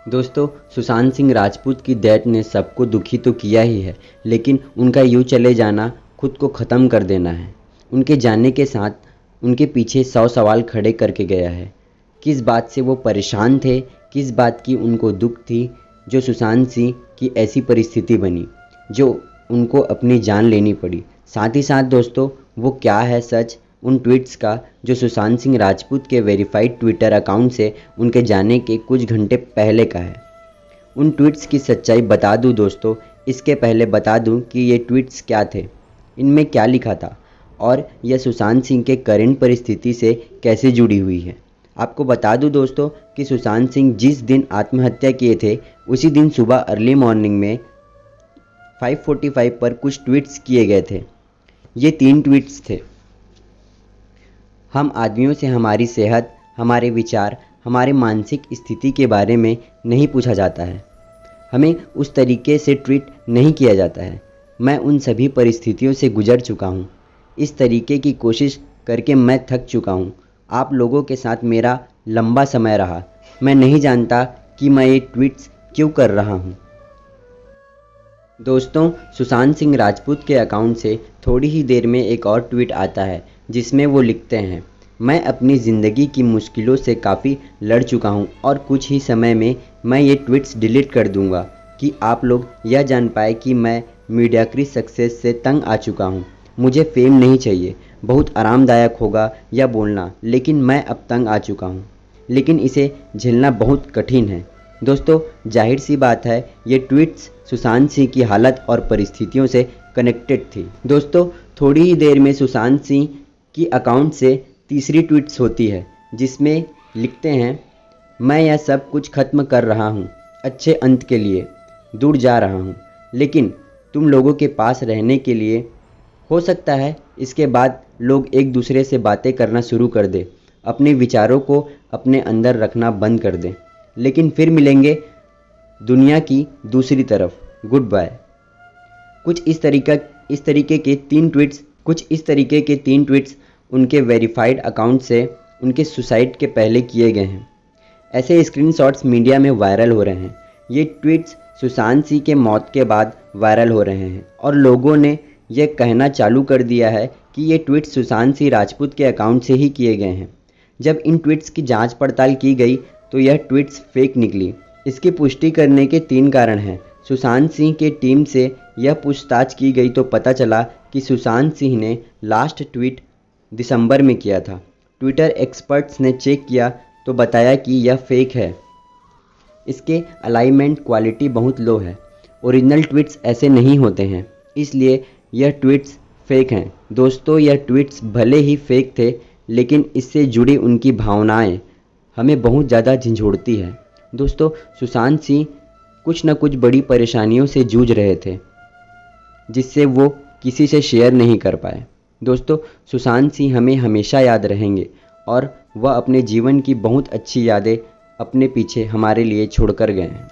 दोस्तों, सुशांत सिंह राजपूत की डेथ ने सबको दुखी तो किया ही है, लेकिन उनका यूँ चले जाना खुद को ख़त्म कर देना है। उनके जाने के साथ उनके पीछे 100 सवाल खड़े करके गया है। किस बात से वो परेशान थे, किस बात की उनको दुख थी जो सुशांत सिंह की ऐसी परिस्थिति बनी, जो उनको अपनी जान लेनी पड़ी। साथ ही साथ दोस्तों, वो क्या है सच उन ट्वीट्स का जो सुशांत सिंह राजपूत के वेरीफाइड ट्विटर अकाउंट से उनके जाने के कुछ घंटे पहले का है। उन ट्वीट्स की सच्चाई बता दूं दोस्तों, इसके पहले बता दूं कि ये ट्वीट्स क्या थे, इनमें क्या लिखा था और यह सुशांत सिंह के करंट परिस्थिति से कैसे जुड़ी हुई है। आपको बता दूं दोस्तों कि सुशांत सिंह जिस दिन आत्महत्या किए थे, उसी दिन सुबह अर्ली मॉर्निंग में 5:45 पर कुछ ट्वीट्स किए गए थे। ये 3 ट्वीट्स थे। हम आदमियों से हमारी सेहत, हमारे विचार, हमारे मानसिक स्थिति के बारे में नहीं पूछा जाता है। हमें उस तरीके से ट्रीट नहीं किया जाता है। मैं उन सभी परिस्थितियों से गुजर चुका हूँ। इस तरीके की कोशिश करके मैं थक चुका हूँ। आप लोगों के साथ मेरा लंबा समय रहा। मैं नहीं जानता कि मैं ये ट्वीट्स क्यों कर रहा हूँ। दोस्तों, सुशांत सिंह राजपूत के अकाउंट से थोड़ी ही देर में एक और ट्वीट आता है जिसमें वो लिखते हैं, मैं अपनी ज़िंदगी की मुश्किलों से काफ़ी लड़ चुका हूँ और कुछ ही समय में मैं ये ट्वीट्स डिलीट कर दूँगा कि आप लोग यह जान पाए कि मैं मीडियाक्री सक्सेस से तंग आ चुका हूँ। मुझे फेम नहीं चाहिए। बहुत आरामदायक होगा यह बोलना, लेकिन मैं अब तंग आ चुका हूँ। लेकिन इसे झेलना बहुत कठिन है। दोस्तों, जाहिर सी बात है, ये ट्वीट्स सुशांत सिंह की हालत और परिस्थितियों से कनेक्टेड थी। दोस्तों, थोड़ी ही देर में सुशांत सिंह की अकाउंट से तीसरी ट्वीट्स होती है जिसमें लिखते हैं, मैं यह सब कुछ ख़त्म कर रहा हूँ, अच्छे अंत के लिए दूर जा रहा हूँ, लेकिन तुम लोगों के पास रहने के लिए। हो सकता है इसके बाद लोग एक दूसरे से बातें करना शुरू कर दें, अपने विचारों को अपने अंदर रखना बंद कर दें, लेकिन फिर मिलेंगे दुनिया की दूसरी तरफ। Good bye. कुछ इस तरीके के 3 ट्वीट्स उनके वेरीफाइड अकाउंट से उनके सुसाइड के पहले किए गए हैं। ऐसे स्क्रीनशॉट्स मीडिया में वायरल हो रहे हैं। ये ट्वीट्स सुशांत सिंह के मौत के बाद वायरल हो रहे हैं और लोगों ने यह कहना चालू कर दिया है कि ये ट्वीट्स सुशांत सिंह राजपूत के अकाउंट से ही किए गए हैं। जब इन ट्वीट्स की जांच पड़ताल की गई तो यह ट्वीट्स फेक निकली। इसकी पुष्टि करने के 3 कारण हैं। सुशांत सिंह के टीम से यह पूछताछ की गई तो पता चला कि सुशांत सिंह ने लास्ट ट्वीट दिसंबर में किया था। ट्विटर एक्सपर्ट्स ने चेक किया तो बताया कि यह फेक है। इसके अलाइनमेंट क्वालिटी बहुत लो है। ओरिजिनल ट्वीट्स ऐसे नहीं होते हैं, इसलिए यह ट्वीट्स फेक हैं। दोस्तों, यह ट्वीट्स भले ही फेक थे, लेकिन इससे जुड़ी उनकी भावनाएं हमें बहुत ज़्यादा झंझोड़ती है। दोस्तों, सुशांत सिंह कुछ न कुछ बड़ी परेशानियों से जूझ रहे थे, जिससे वो किसी से शेयर नहीं कर पाए। दोस्तों, सुशांत सिंह हमें हमेशा याद रहेंगे और वह अपने जीवन की बहुत अच्छी यादें अपने पीछे हमारे लिए छोड़कर गए हैं।